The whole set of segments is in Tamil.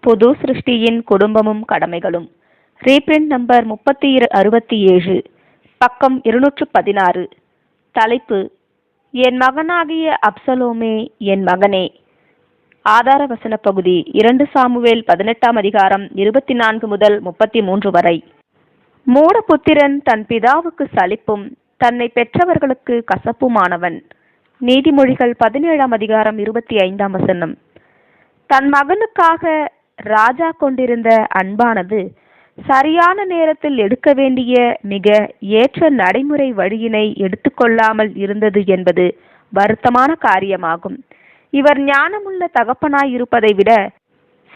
புது சிருஷ்டியின் குடும்பமும் கடமைகளும். ரீபிரிண்ட் நம்பர் 3067, பக்கம் 216. தலைப்பு: என் மகனாகிய அப்சலோமே, என் மகனே. ஆதார வசன பகுதி 2 சாமுவேல் 18ஆம் அதிகாரம் 24 முதல் 33 வரை. மூடபுத்திரன் தன் பிதாவுக்கு சலிப்பும் தன்னை பெற்றவர்களுக்கு கசப்புமானவன். நீதிமொழிகள் 17ஆம் அதிகாரம் 25ஆம் வசனம். தன் மகனுக்காக ராஜா கொண்டிருந்த அன்பானது சரியான நேரத்தில் எடுக்க வேண்டிய மிக ஏற்ற நடைமுறை வழியினை எடுத்துக்கொள்ளாமல் இருந்தது என்பது வருத்தமான காரியமாகும். இவர் ஞானமுள்ள தகப்பனாய் இருப்பதை விட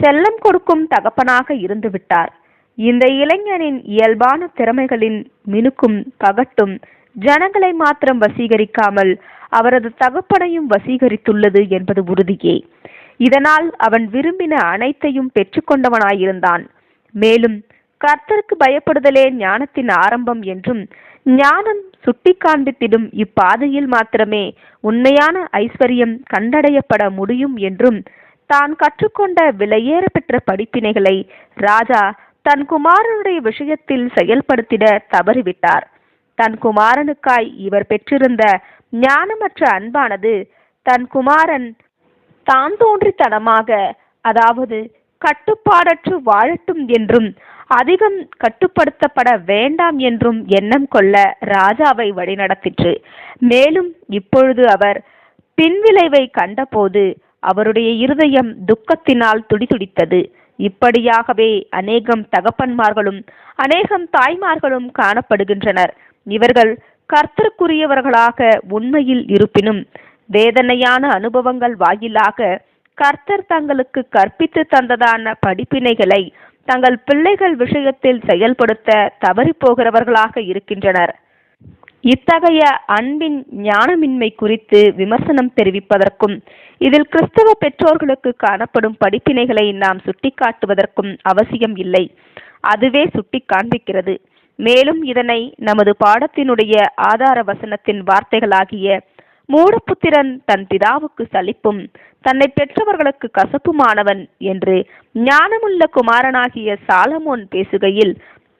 செல்லம் கொடுக்கும் தகப்பனாக இருந்து விட்டார். இந்த இளைஞனின் இயல்பான திறமைகளின் மினுக்கும் பகட்டும் ஜனங்களை மாத்திரம் வசீகரிக்காமல் அவரது தகப்பனையும் வசீகரித்துள்ளது என்பது உறுதியே. இதனால் அவன் விரும்பின அனைத்தையும் பெற்றுக்கொண்டவனாயிருந்தான். மேலும் கர்த்தருக்கு பயப்படுதலே ஞானத்தின் ஆரம்பம் என்றும், ஞானம் சுட்டி காண்பித்திடும் இப்பாதையில் மாத்திரமே உண்மையான ஐஸ்வர்யம் கண்டடையப்பட முடியும் என்றும், தான் கற்றுக்கொண்ட விலையேற பெற்ற படிப்பினைகளை ராஜா தன் குமாரனுடைய விஷயத்தில் செயல்படுத்திட தவறிவிட்டார். தன் குமாரனுக்காய் இவர் பெற்றிருந்த ஞானமற்ற அன்பானது தன் குமாரன் தான் தோன்றித்தனமாக, அதாவது கட்டுப்பாடற்று வாழட்டும் என்றும் அதிகம் கட்டுப்படுத்தப்பட வேண்டாம் என்றும் எண்ணம் கொள்ள ராஜாவை வழிநடத்திற்று. மேலும் இப்பொழுது அவர் பின்விளைவை கண்டபோது அவருடைய இருதயம் துக்கத்தினால் துடிதுடித்தது. இப்படியாகவே அநேகம் தகப்பன்மார்களும் அநேகம் தாய்மார்களும் காணப்படுகின்றனர். இவர்கள் கர்த்தருக்குரியவர்களாக உண்மையில் இருப்பினும் வேதனையான அனுபவங்கள் வாயிலாக கர்த்தர் தங்களுக்கு கற்பித்து தந்ததான படிப்பினைகளை தங்கள் பிள்ளைகள் விஷயத்தில் செயல்படுத்த தவறி போகிறவர்களாக இருக்கின்றனர். இத்தகைய அன்பின் ஞானமின்மை குறித்து விமர்சனம் தெரிவிப்பதற்கும் இதில் கிறிஸ்தவ பெற்றோர்களுக்கு காணப்படும் படிப்பினைகளை நாம் சுட்டிக்காட்டுவதற்கும் அவசியம் இல்லை. அதுவே சுட்டி காண்பிக்கிறது. மேலும் இதனை நமது பாடத்தினுடைய ஆதார வசனத்தின் வார்த்தைகளாகிய மூடபுத்திரன் தன் பிதாவுக்கு சலிப்பும் தன்னை பெற்றவர்களுக்கு கசப்புமானவன் என்று ஞானமுள்ள குமாரனாகிய சாலமோன் பேசுகையில்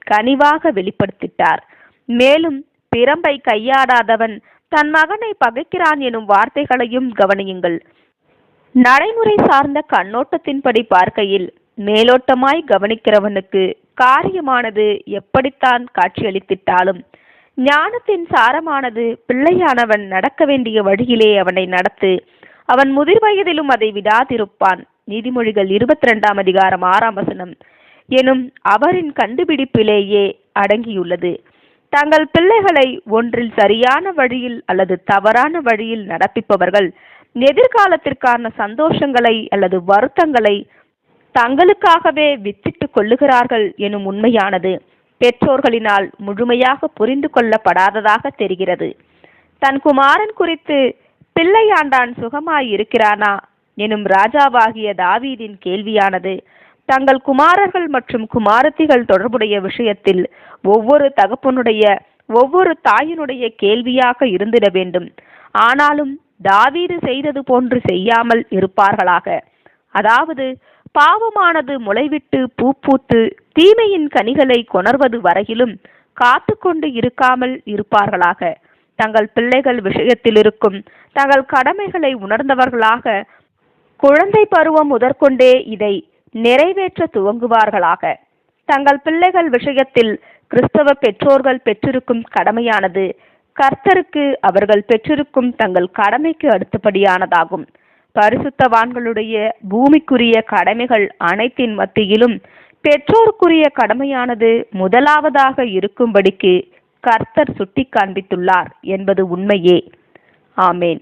கனிவாக வெளிப்படுத்திட்டார். மேலும் பிரம்பை கையாடாதவன் தன் மகனை பகைக்கிறான் எனும் வார்த்தைகளையும் கவனியுங்கள். நடைமுறை சார்ந்த கண்ணோட்டத்தின்படி பார்க்கையில் மேலோட்டமாய் கவனிக்கிறவனுக்கு காரியமானது எப்படித்தான் காட்சியளித்திட்டாலும் ஞானத்தின் சாரமானது பிள்ளையானவன் நடக்க வேண்டிய வழியிலே அவனை நடத்து, அவன் முதிர் வயதிலும் அதை விடாதிருப்பான். நீதிமொழிகள் 22ஆம் அதிகாரம் 6ஆம் வசனம் எனும் அவரின் கண்டுபிடிப்பிலேயே அடங்கியுள்ளது. தங்கள் பிள்ளைகளை ஒன்றில் சரியான வழியில் அல்லது தவறான வழியில் நடப்பிப்பவர்கள் எதிர்காலத்திற்கான சந்தோஷங்களை அல்லது வருத்தங்களை தங்களுக்காகவே வித்திட்டு கொள்ளுகிறார்கள் எனும் உண்மையானது பெற்றோர்களினால் முழுமையாக புரிந்து கொள்ளப்படாததாக தெரிகிறது. தன் குமாரன் குறித்து பிள்ளையாண்டான் சுகமாயிருக்கிறானா எனும் ராஜாவாகிய தாவீதின் கேள்வியானது தங்கள் குமாரர்கள் மற்றும் குமாரத்திகள் தொடர்புடைய விஷயத்தில் ஒவ்வொரு தகப்பனுடைய ஒவ்வொரு தாயினுடைய கேள்வியாக இருந்திட வேண்டும். ஆனாலும் தாவீது செய்தது போன்று செய்யாமல் இருப்பார்களாக. அதாவது பாவமானது முளைவிட்டு பூப்பூத்து தீமையின் கனிகளை கொணர்வது வரையிலும் காத்து கொண்டு இருக்காமல் இருப்பார்களாக. தங்கள் பிள்ளைகள் விஷயத்தில் இருக்கும் தங்கள் கடமைகளை உணர்ந்தவர்களாக குழந்தை பருவம் முதற்கொண்டே இதை நிறைவேற்ற துவங்குவார்களாக. தங்கள் பிள்ளைகள் விஷயத்தில் கிறிஸ்தவ பெற்றோர்கள் பெற்றிருக்கும் கடமையானது கர்த்தருக்கு அவர்கள் பெற்றிருக்கும் தங்கள் கடமைக்கு அடுத்தபடியானதாகும். பரிசுத்தவான்களுடைய பூமிக்குரிய கடமைகள் அனைத்தின் மத்தியிலும் பெற்றோருக்குரிய கடமையானது முதலாவதாக இருக்கும்படிக்கு கர்த்தர் சுட்டி காண்பித்துள்ளார் என்பது உண்மையே. ஆமேன்.